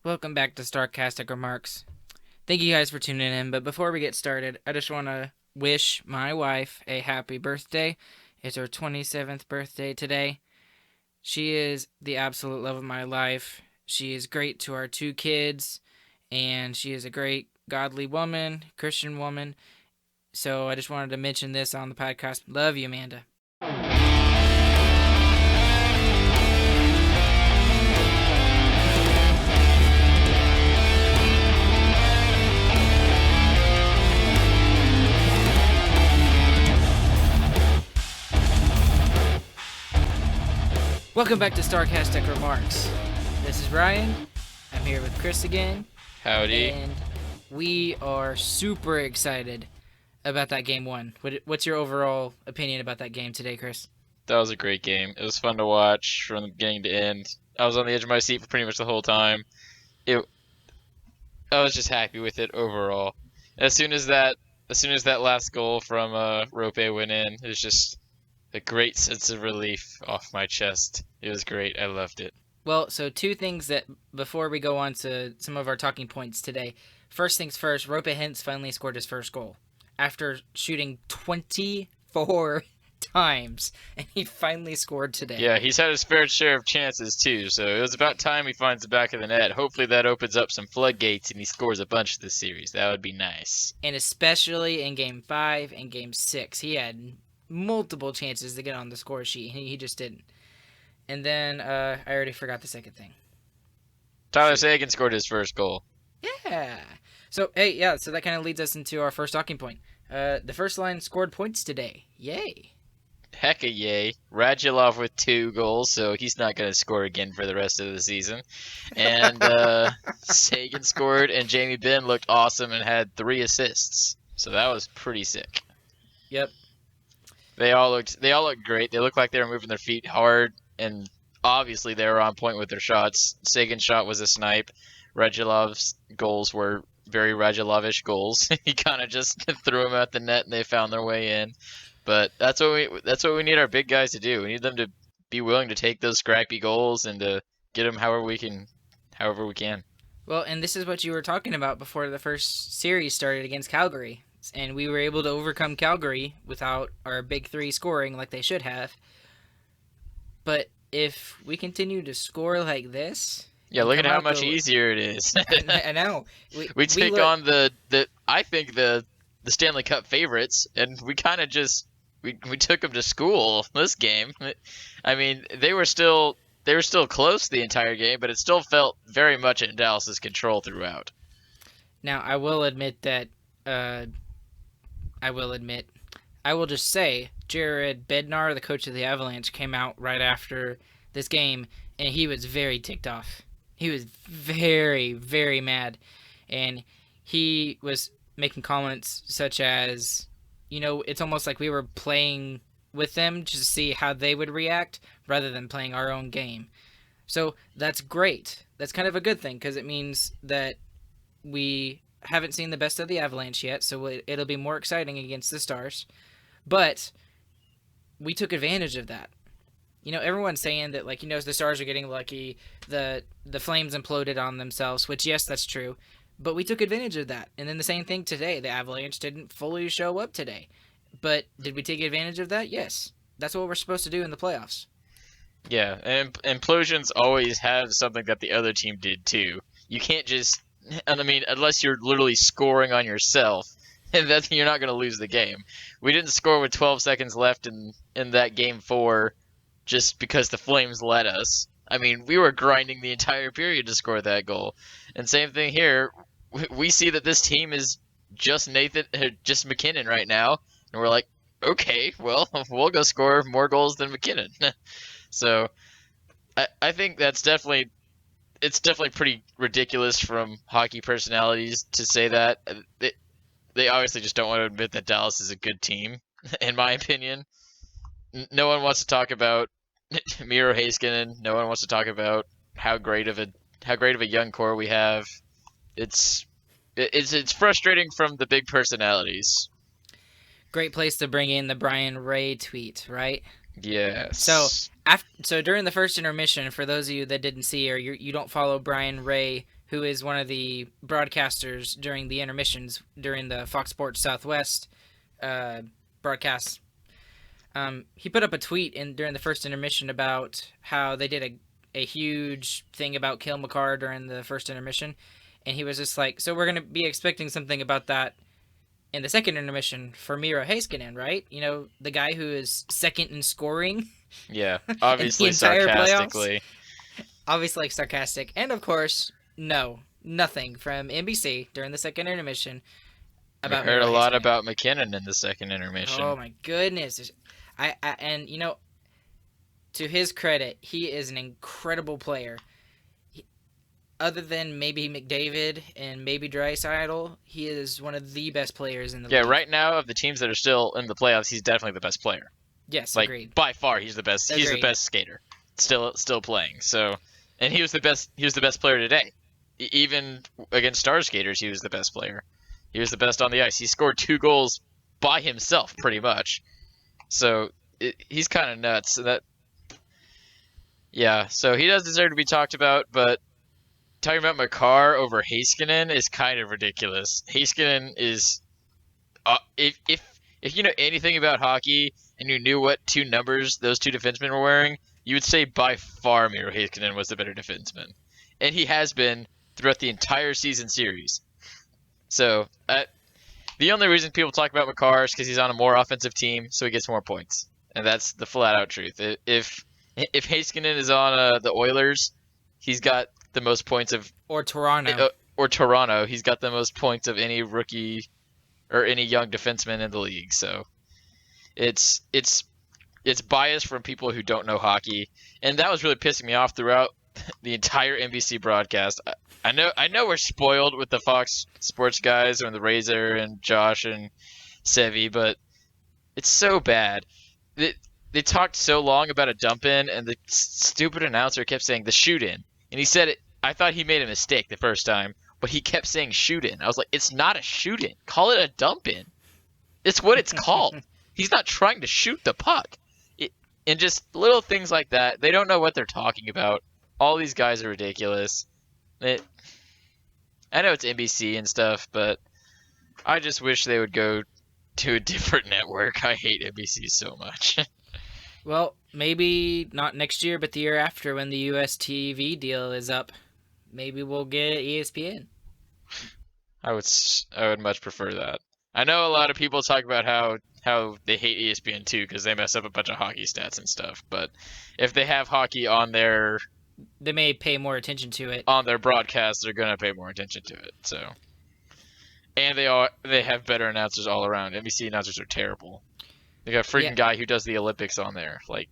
Welcome back to Starcastic Remarks. Thank you guys for tuning in, but before we get started, I just want to wish my wife a happy birthday. It's her 27th birthday today. She is the absolute love of my life. She is great to our two kids, and she is a great godly woman, Christian woman. So I just wanted to mention this on the podcast. Love you, Amanda. Welcome back to Starcastic Remarks. This is Ryan. I'm here with Chris again. Howdy. And we are super excited about that game one. What's your overall opinion about that game today, Chris? That was a great game. It was fun to watch from the beginning to end. I was on the edge of my seat for pretty much the whole time. I was just happy with it overall. As soon as that last goal from Rope went in, it was just a great sense of relief off my chest. It was great. I loved it. Well, so two things that before we go on to some of our talking points today. First things first, Rope Hintz finally scored his first goal after shooting 24 times, and he finally scored today. Yeah, he's had his fair share of chances too, so it was about time he finds the back of the net. Hopefully that opens up some floodgates and he scores a bunch this series. That would be nice. And especially in Game 5 and Game 6, he had multiple chances to get on the score sheet, and he just didn't. And then I already forgot the second thing. Tyler Seguin scored his first goal. Yeah. So that kind of leads us into our first talking point. The first line scored points today. Yay. Heck a yay. Radulov with 2 goals, so he's not going to score again for the rest of the season. And Seguin scored, and Jamie Benn looked awesome and had 3 assists. So that was pretty sick. Yep. They all looked great. They looked like they were moving their feet hard, and obviously they were on point with their shots. Seguin's shot was a snipe. Radulov's goals were very Radulovish goals. He kind of just threw them at the net, and they found their way in. But that's what we need our big guys to do. We need them to be willing to take those scrappy goals and to get them however we can. Well, and this is what you were talking about before the first series started against Calgary. And we were able to overcome Calgary without our big three scoring like they should have. But if we continue to score like this... Yeah, look at how much easier it is. I know. We take on the Stanley Cup favorites, and we kind of just... We took them to school this game. I mean, they were still close the entire game, but it still felt very much in Dallas's control throughout. Now, I will admit that... I will just say, Jared Bednar, the coach of the Avalanche, came out right after this game, and he was very ticked off. He was very, very mad, and he was making comments such as, it's almost like we were playing with them to see how they would react rather than playing our own game. So that's great. That's kind of a good thing, because it means that we haven't seen the best of the Avalanche yet, so it'll be more exciting against the Stars. But we took advantage of that. Everyone's saying that, the Stars are getting lucky, the Flames imploded on themselves, which, yes, that's true. But we took advantage of that. And then the same thing today. The Avalanche didn't fully show up today. But did we take advantage of that? Yes. That's what we're supposed to do in the playoffs. Yeah, and implosions always have something that the other team did, too. You can't just... And I mean, unless you're literally scoring on yourself, and then you're not going to lose the game. We didn't score with 12 seconds left in that Game 4 just because the Flames let us. I mean, we were grinding the entire period to score that goal. And same thing here. We see that this team is just MacKinnon right now, and we're like, okay, well, we'll go score more goals than MacKinnon. So I think it's definitely pretty ridiculous from hockey personalities to say that. They obviously just don't want to admit that Dallas is a good team, in my opinion. No one wants to talk about Miro Heiskanen. No one wants to talk about how great of a young core we have. It's frustrating from the big personalities. Great place to bring in the Brian Ray tweet, right? So Yes. so during the first intermission, for those of you that didn't see or you don't follow Brian Ray, who is one of the broadcasters during the intermissions during the Fox Sports Southwest broadcasts, he put up a tweet during the first intermission about how they did a huge thing about Cale Makar during the first intermission, and he was just like, so we're going to be expecting something about that in the second intermission for Miro Heiskanen, right? You know, the guy who is second in scoring Yeah. in the Obviously entire playoffs. sarcastically. Obviously sarcastic. And of course, no, nothing from NBC during the second intermission We about heard Miro a lot Heiskanen. about MacKinnon in the second intermission. Oh my goodness. And you know, to his credit, he is an incredible player. Other than maybe McDavid and maybe Draisaitl, he is one of the best players in the Yeah, league. right now of the teams that are still in the playoffs, he's definitely the best player. Yes, Like agreed. by far, he's the best. He's the Agreed. best skater. Still playing. So, and he was the best. He was the best player today. Even against Star Skaters, he was the best player. He was the best on the ice. He scored 2 goals by himself, pretty much. So he's kind of nuts. Yeah. So he does deserve to be talked about, but talking about Makar over Heiskanen is kind of ridiculous. Heiskanen is, if you know anything about hockey and you knew what 2 numbers those 2 defensemen were wearing, you would say by far Miro Heiskanen was the better defenseman, and he has been throughout the entire season series. So the only reason people talk about Makar is because he's on a more offensive team, so he gets more points, and that's the flat out truth. If Heiskanen is on the Oilers, he's got the most points of Or Toronto. or Toronto. He's got the most points of any rookie or any young defenseman in the league. So it's biased from people who don't know hockey, and that was really pissing me off throughout the entire NBC broadcast. I know we're spoiled with the Fox Sports guys and the Razor and Josh and Sevi, but it's so bad. They talked so long about a dump in, and the stupid announcer kept saying the shoot in. And he said it. I thought he made a mistake the first time, but he kept saying shoot in. I was like, it's not a shoot in. Call it a dump in. It's what it's called. He's not trying to shoot the puck. And just little things like that. They don't know what they're talking about. All these guys are ridiculous. I know it's NBC and stuff, but I just wish they would go to a different network. I hate NBC so much. Well, maybe not next year, but the year after when the US TV deal is up. Maybe we'll get ESPN. I would much prefer that. I know a lot of people talk about how they hate ESPN too because they mess up a bunch of hockey stats and stuff. But if they have hockey on their They may pay more attention to it. broadcast, they're gonna pay more attention to it. So, and they have better announcers all around. NBC announcers are terrible. They got a freaking guy who does the Olympics on there. Like,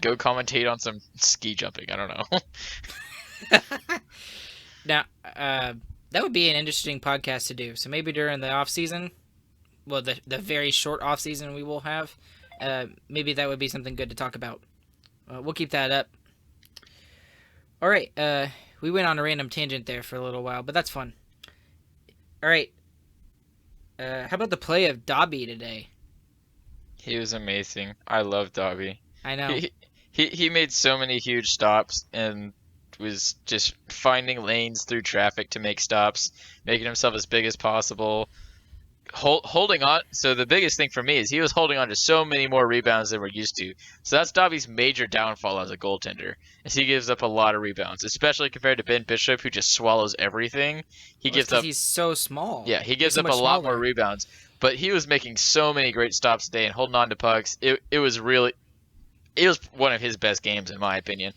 go commentate on some ski jumping. I don't know. Now, that would be an interesting podcast to do. So maybe during the off season, well, the very short off season we will have, maybe that would be something good to talk about. We'll keep that up. All right, we went on a random tangent there for a little while, but that's fun. All right, how about the play of Dobby today? He was amazing. I love Dobby. I know. He made so many huge stops and was just finding lanes through traffic to make stops, making himself as big as possible. Holding on. So the biggest thing for me is he was holding on to so many more rebounds than we're used to. So that's Dobby's major downfall as a goaltender, is he gives up a lot of rebounds, especially compared to Ben Bishop, who just swallows everything. He gives up. He's so small. Yeah, he gives so up a much lot smaller. more rebounds. But he was making so many great stops today and holding on to pucks. It was one of his best games in my opinion.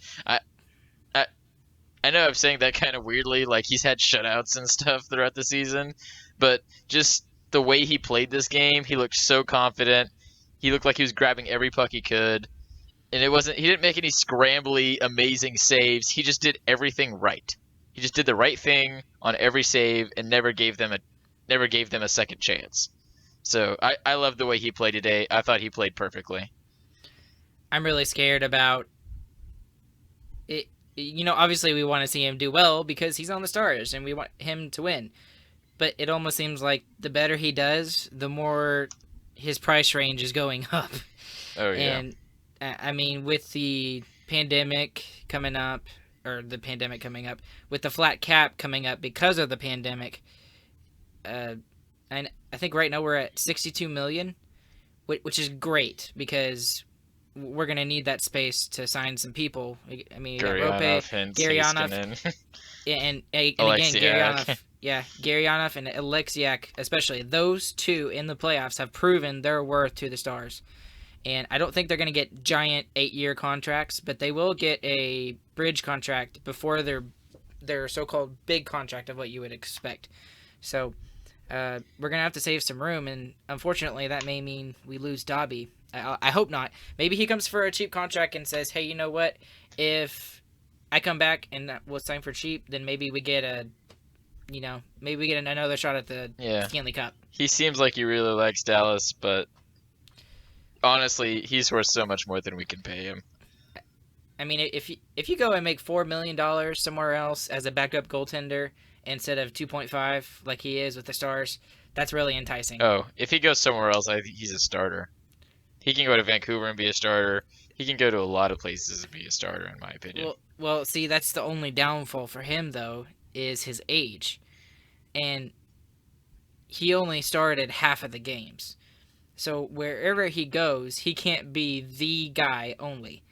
I know I'm saying that kind of weirdly, like he's had shutouts and stuff throughout the season, but just the way he played this game, he looked so confident. He looked like he was grabbing every puck he could, and he didn't make any scrambly, amazing saves. He just did everything right. He just did the right thing on every save and never gave them a second chance. So I love the way he played today. I thought he played perfectly. I'm really scared about it. You know, obviously we want to see him do well because he's on the Stars and we want him to win. But it almost seems like the better he does, the more his price range is going up. Oh yeah. And I mean, with the pandemic coming up, with the flat cap coming up because of the pandemic, and I think right now we're at 62 million, which is great because we're gonna need that space to sign some people. I mean, you got Rope, Gurionov and Garyanov, Heiskanen. and again Alexiak. Garyanov and Alexiak, especially those two in the playoffs have proven their worth to the Stars. And I don't think they're going to get giant 8-year contracts, but they will get a bridge contract before their so-called big contract of what you would expect. So we're going to have to save some room, and unfortunately that may mean we lose Dobby. I hope not. Maybe he comes for a cheap contract and says, hey, you know what? If I come back and we'll sign for cheap, then maybe we get another shot at the Stanley Cup. He seems like he really likes Dallas, but honestly, he's worth so much more than we can pay him. I mean, if you go and make $4 million somewhere else as a backup goaltender instead of 2.5 like he is with the Stars, that's really enticing. Oh, if he goes somewhere else, I think he's a starter. He can go to Vancouver and be a starter. He can go to a lot of places and be a starter, in my opinion. Well, see, that's the only downfall for him, though, is his age. And he only started half of the games. So wherever he goes, he can't be the guy only.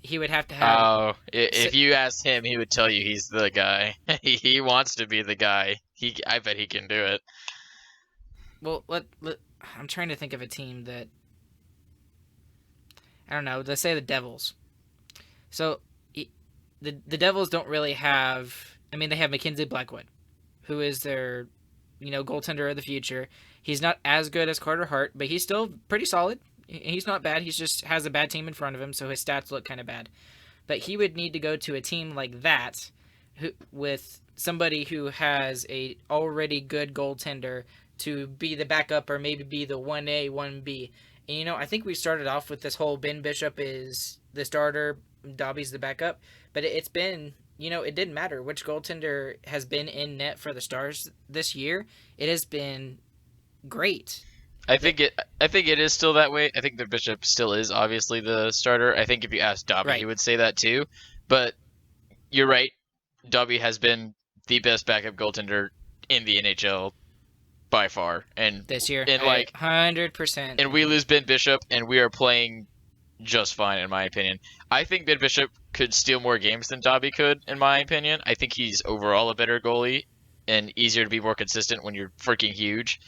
He would have to have... Oh, if you asked him, he would tell you he's the guy. He wants to be the guy. I bet he can do it. Well, I'm trying to think of a team that... I don't know, let's say the Devils. So, the Devils don't really have... I mean, they have Mackenzie Blackwood, who is their, goaltender of the future. He's not as good as Carter Hart, but he's still pretty solid. He's not bad. He just has a bad team in front of him, so his stats look kind of bad. But he would need to go to a team like that with somebody who has a already good goaltender to be the backup or maybe be the 1A, 1B. And, I think we started off with this whole Ben Bishop is the starter, Dobby's the backup. But it's been, it didn't matter which goaltender has been in net for the Stars this year. It has been great. I think it is still that way. I think the Bishop still is obviously the starter. I think if you asked Dobby, Right. He would say that too. But you're right. Dobby has been the best backup goaltender in the NHL by far. And This year, and 100%. And we lose Ben Bishop, and we are playing just fine, in my opinion. I think Ben Bishop could steal more games than Dobby could, in my opinion. I think he's overall a better goalie and easier to be more consistent when you're freaking huge.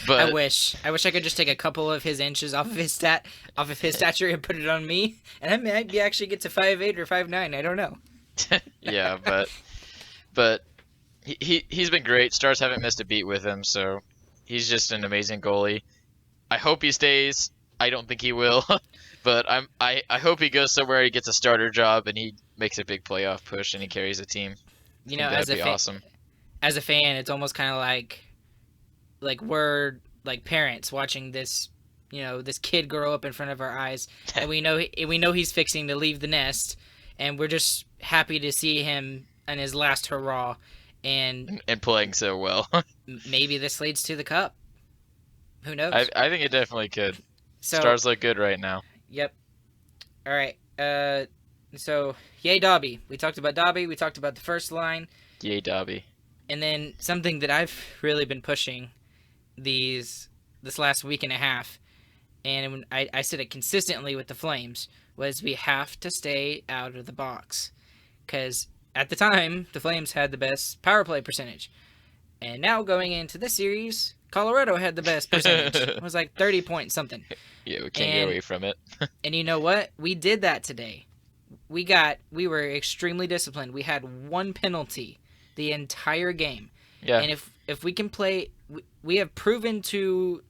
But I wish I could just take a couple of his inches off of his stature and put it on me, and I might actually get to 5'8" or 5'9". I don't know. yeah, but he's been great. Stars haven't missed a beat with him, so he's just an amazing goalie. I hope he stays. I don't think he will, but I hope he goes somewhere, he gets a starter job, and he makes a big playoff push and he carries a team. That'd be awesome. As a fan, it's almost kind of like we're like parents watching this, this kid grow up in front of our eyes, and we know he's fixing to leave the nest, and we're just happy to see him in his last hurrah, and playing so well. Maybe this leads to the cup. Who knows? I think it definitely could. So, Stars look good right now. Yep. All right. So yay Dobby. We talked about Dobby. We talked about the first line. Yay Dobby. And then something that I've really been pushing this last week and a half, and I said it consistently with the Flames, was we have to stay out of the box. Because at the time, the Flames had the best power play percentage. And now going into this series, Colorado had the best percentage. It was like 30 point something. Yeah, we can't get away from it. And you know what? We did that today. We were extremely disciplined. We had one penalty the entire game. Yeah. And if we can play, we have proven to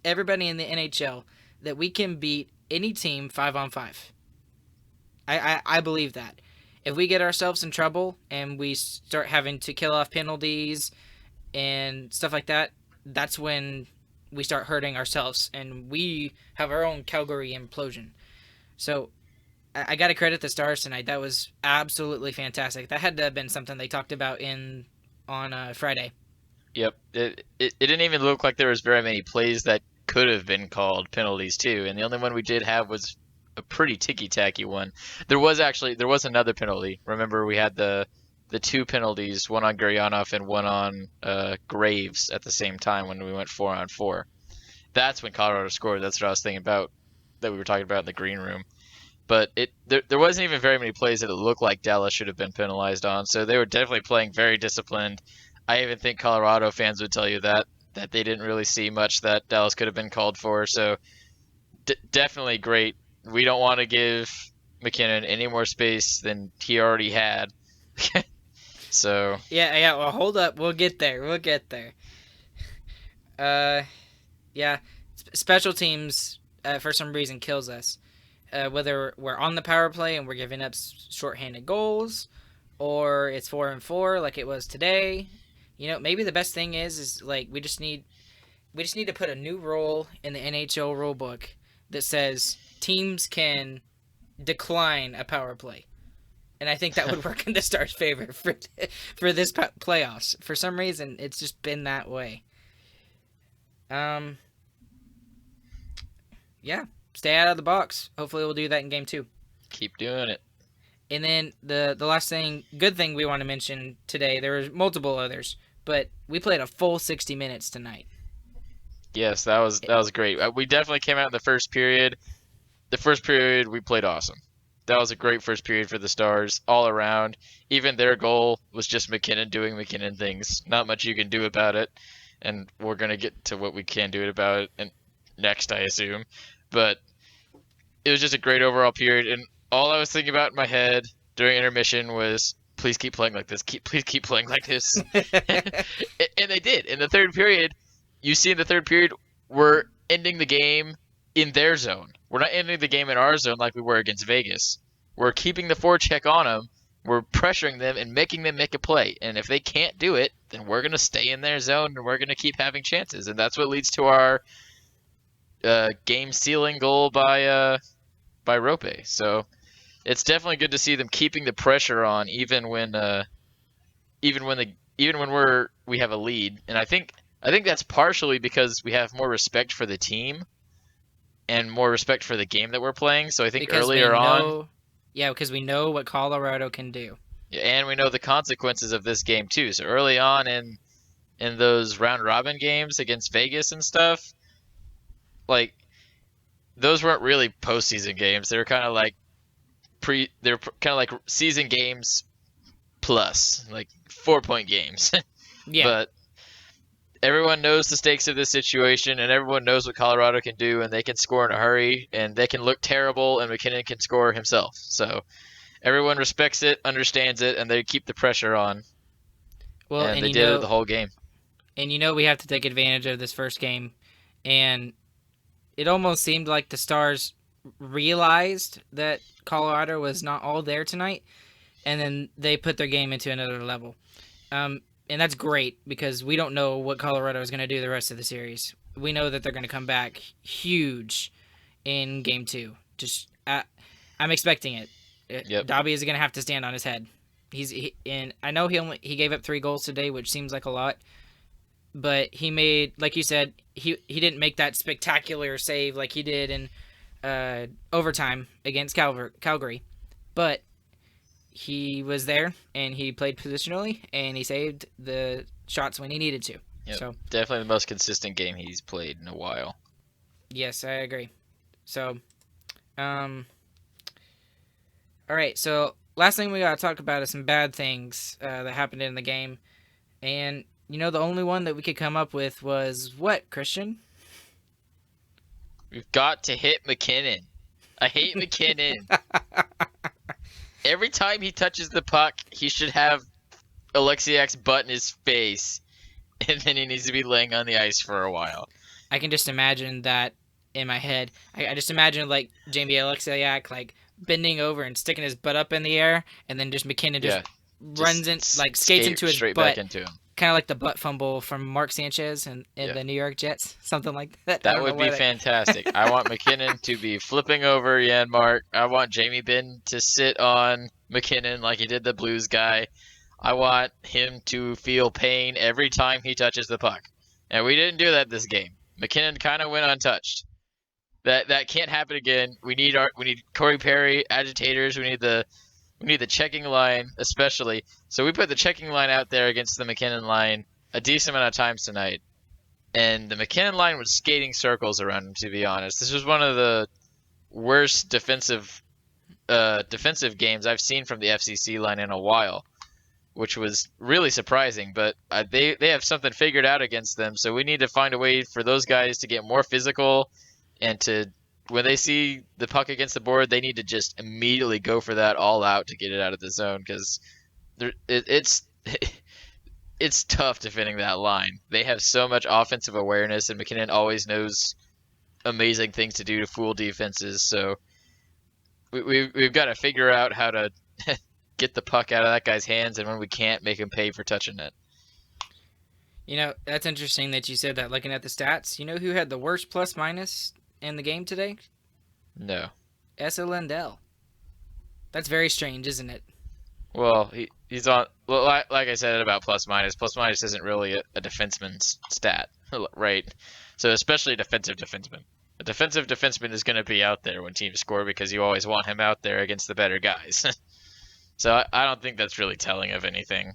everybody in the NHL that we can beat any team 5-on-5. I believe that. If we get ourselves in trouble and we start having to kill off penalties and stuff like that, that's when we start hurting ourselves, and we have our own Calgary implosion. So I got to credit the Stars tonight. That was absolutely fantastic. That had to have been something they talked about on Friday. Yep. It didn't even look like there was very many plays that could have been called penalties too, and the only one we did have was a pretty ticky-tacky one. There was another penalty. Remember, we had the two penalties, one on Guryanov and one on Graves at the same time when we went 4-on-4. That's when Colorado scored. That's what I was thinking about that we were talking about in the green room. But there wasn't even very many plays that it looked like Dallas should have been penalized on. So they were definitely playing very disciplined. I even think Colorado fans would tell you that they didn't really see much that Dallas could have been called for. So definitely great. We don't want to give MacKinnon any more space than he already had. So yeah. Well, hold up. We'll get there. Yeah. Special teams for some reason kills us. Whether we're on the power play and we're giving up shorthanded goals, or it's 4-4 like it was today. Maybe the best thing is like we just need to put a new rule in the NHL rule book that says teams can decline a power play. And I think that would work in the Stars' favor for this playoffs. For some reason, it's just been that way. Yeah, stay out of the box. Hopefully we'll do that in Game 2. Keep doing it. And then the last good thing we want to mention today, there was multiple others, but we played a full 60 minutes tonight. Yes, that was great. We definitely came out in the first period. The first period, we played awesome. That was a great first period for the Stars all around. Even their goal was just MacKinnon doing MacKinnon things. Not much you can do about it. And we're going to get to what we can do about it next, I assume. But it was just a great overall period. And all I was thinking about in my head during intermission was, please keep playing like this. Please keep playing like this. And they did. In the third period, you see in the third period, we're ending the game in their zone. We're not ending the game in our zone like we were against Vegas. We're keeping the forecheck on them. We're pressuring them and making them make a play. And if they can't do it, then we're going to stay in their zone and we're going to keep having chances. And that's what leads to our game-sealing goal by Rope. So it's definitely good to see them keeping the pressure on even when we have a lead. And I think that's partially because we have more respect for the team and more respect for the game that we're playing. So I think because earlier on... Yeah, because we know what Colorado can do. Yeah, and we know the consequences of this game too. So early on in those round-robin games against Vegas and stuff, like, those weren't really postseason games. They were kind of like season games plus, like 4-point games. Yeah. But everyone knows the stakes of this situation, and everyone knows what Colorado can do, and they can score in a hurry, and they can look terrible, and MacKinnon can score himself. So everyone respects it, understands it, and they keep the pressure on. Well, and they did it the whole game. And we have to take advantage of this first game, and it almost seemed like the Stars realized that Colorado was not all there tonight, and then they put their game into another level. And that's great because we don't know what Colorado is going to do the rest of the series. We know that they're going to come back huge in Game 2. I'm expecting it. Yep. Dobby is going to have to stand on his head. And I know he gave up 3 goals today, which seems like a lot. But he made, like you said, he didn't make that spectacular save like he did in overtime against Calgary. But he was there, and he played positionally, and he saved the shots when he needed to. Yep. So definitely the most consistent game he's played in a while. Yes, I agree. So, all right. So last thing we got to talk about is some bad things that happened in the game. And, the only one that we could come up with was what, Christian? We've got to hit MacKinnon. I hate MacKinnon. Every time he touches the puck, he should have Alexiak's butt in his face, and then he needs to be laying on the ice for a while. I can just imagine that in my head. I just imagine, like, Jamie Alexiak, like, bending over and sticking his butt up in the air, and then just MacKinnon runs in, like, skates into his straight butt. Back into him. Kind of like the butt fumble from Mark Sanchez in the New York Jets. Something like that. That would be fantastic. I want MacKinnon to be flipping over Janmark. I want Jamie Benn to sit on MacKinnon like he did the Blues guy. I want him to feel pain every time he touches the puck. And we didn't do that this game. MacKinnon kind of went untouched. That can't happen again. We need Corey Perry agitators. We need the checking line especially. So we put the checking line out there against the MacKinnon line a decent amount of times tonight, and the MacKinnon line was skating circles around him. To be honest, this was one of the worst defensive games I've seen from the FCC line in a while, which was really surprising. But they have something figured out against them, so we need to find a way for those guys to get more physical, and to, when they see the puck against the board, they need to just immediately go for that all out to get it out of the zone, because it's it's tough defending that line. They have so much offensive awareness, and MacKinnon always knows amazing things to do to fool defenses. So we've got to figure out how to get the puck out of that guy's hands, and when we can't, make him pay for touching it. You know, that's interesting that you said that. Looking at the stats, you know who had the worst plus minus in the game today? No. Esa Lindell. That's very strange, isn't it? Well, he's on. Well, like I said about plus minus. Plus minus isn't really a defenseman's stat, right? So especially a defensive defenseman. A defensive defenseman is going to be out there when teams score, because you always want him out there against the better guys. So I don't think that's really telling of anything.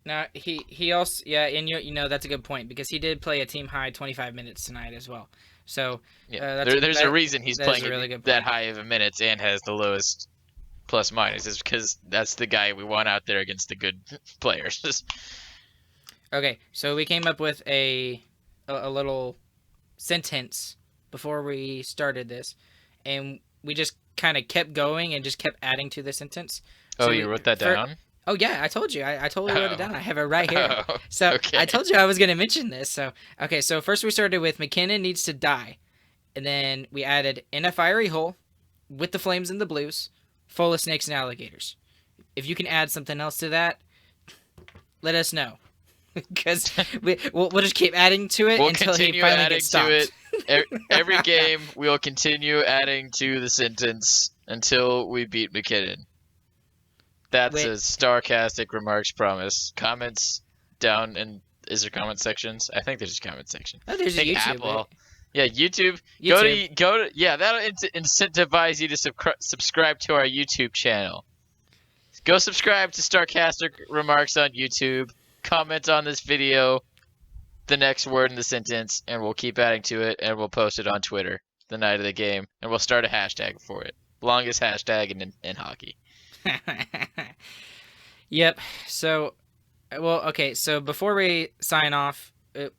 Now he also, yeah, and you know that's a good point, because he did play a team high 25 minutes tonight as well. So yeah, there's a reason he's playing really that high of a minutes and has the lowest plus minus, is because that's the guy we want out there against the good players. Okay, so we came up with a little sentence before we started this, and we just kind of kept going and just kept adding to the sentence. So you wrote that down? Oh yeah, I told you. I totally wrote it down. I have it right here. Oh, so okay. I told you I was going to mention this. So okay, so first we started with MacKinnon needs to die, and then we added in a fiery hole, with the flames and the blues, full of snakes and alligators. If you can add something else to that, let us know, because we'll just keep adding to it until he finally gets stopped. To it. Every game we'll continue adding to the sentence until we beat MacKinnon. That's a Starcastic Remarks promise. Comments down in, is there comment sections? I think there's a comment section. Oh, there's a YouTube. Apple. Yeah, YouTube. Go to yeah, that'll incentivize you to subscribe to our YouTube channel. Go subscribe to Starcastic Remarks on YouTube. Comment on this video the next word in the sentence, and we'll keep adding to it, and we'll post it on Twitter the night of the game, and we'll start a hashtag for it. Longest hashtag in hockey. Yep. So, well, okay. So before we sign off, if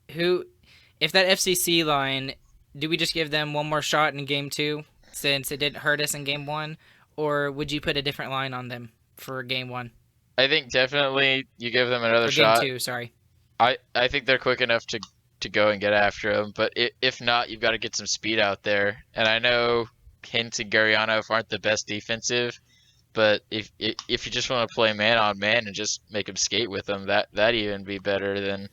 that FCC line, do we just give them one more shot in game 2 since it didn't hurt us in game 1, or would you put a different line on them for game 1? I think definitely you give them another shot. Game 2, sorry. I think they're quick enough to go and get after them, but if not, you've got to get some speed out there. And I know Hintz and Gurianov aren't the best defensive, but if you just want to play man on man and just make them skate with them, that'd even be better than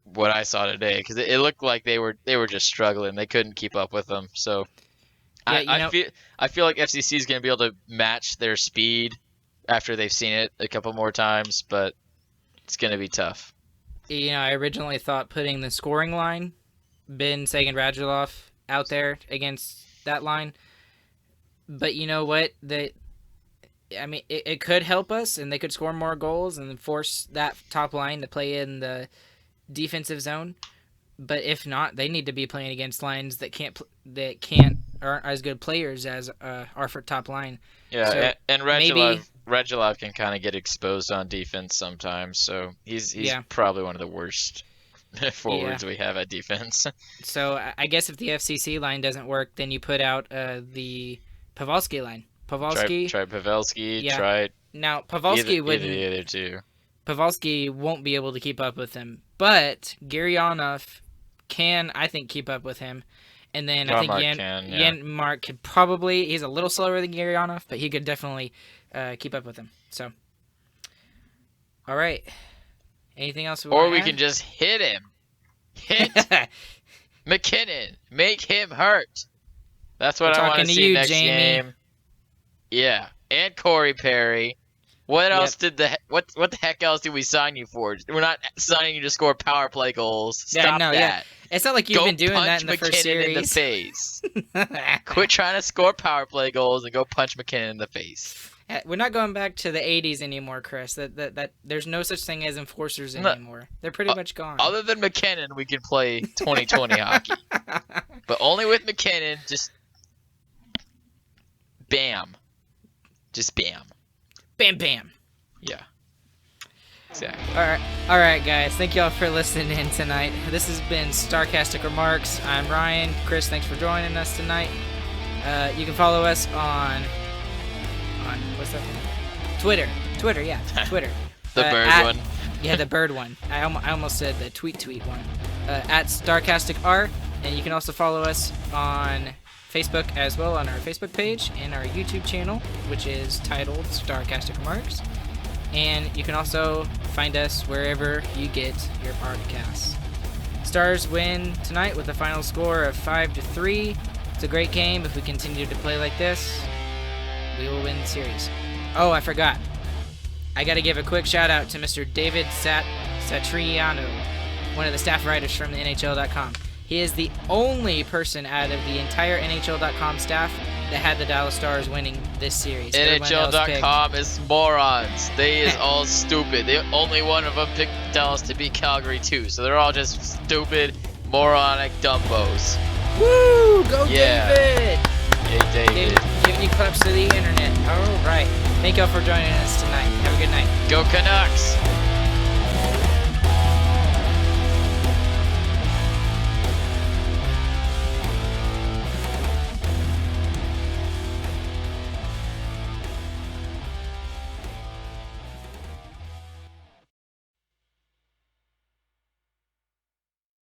what I saw today, because it looked like they were just struggling. They couldn't keep up with them. So yeah, I feel like FCC is going to be able to match their speed after they've seen it a couple more times, but it's going to be tough. You know, I originally thought putting the scoring line, Benn, Seguin, Radulov, out there against that line, but you know what? It could help us, and they could score more goals and force that top line to play in the defensive zone. But if not, they need to be playing against lines that aren't as good players as our top line. Yeah, so and Radulov can kind of get exposed on defense sometimes, so he's probably one of the worst forwards we have at defense. So I guess if the FCC line doesn't work, then you put out the Pavelski line. Pavelski. Try Pavelski. Yeah. Try. Now Pavelski wouldn't. Either the other two. Pavelski won't be able to keep up with him, but Gurianov can, I think, keep up with him. And then I think Janmark could probably. He's a little slower than Gurianov, but he could definitely keep up with him. So, all right. Anything else? Or we can just hit him. Hit MacKinnon. Make him hurt. That's what I want to see next game. Yeah, and Corey Perry. What Yep. else did what the heck else did we sign you for? We're not signing you to score power play goals. Stop no, that. It's not like you've Go been doing that punch in the first McKinnon in the series. face. Quit trying to score power play goals and go punch McKinnon in the face. We're not going back to the 80s anymore, Chris. That there's no such thing as enforcers No. anymore. They're pretty much gone. Other than McKinnon, we can play 2020 hockey. But only with McKinnon, just bam. Just bam. Bam, bam. Yeah. Exactly. All right, guys. Thank y'all for listening in tonight. This has been Starcastic Remarks. I'm Ryan. Chris, thanks for joining us tonight. You can follow us on what's that thing? Twitter, yeah, Twitter. The bird one. Yeah, the bird one. I almost said the tweet one. At StarcasticR, and you can also follow us on Facebook as well, on our Facebook page and our YouTube channel, which is titled Starcastic Remarks. And you can also find us wherever you get your podcasts. Stars win tonight with a final score of 5-3. It's a great game. If we continue to play like this, we will win the series. Oh, I forgot. I got to give a quick shout out to Mr. David Satriano, one of the staff writers from the NHL.com. He is the only person out of the entire NHL.com staff that had the Dallas Stars winning this series. NHL.com is morons. They is all stupid. Only one of them picked Dallas to beat Calgary too, so they're all just stupid, moronic dumbos. Woo! Go Yeah. David! Hey, David. Giving you claps to the internet. All right. Thank y'all for joining us tonight. Have a good night. Go Canucks!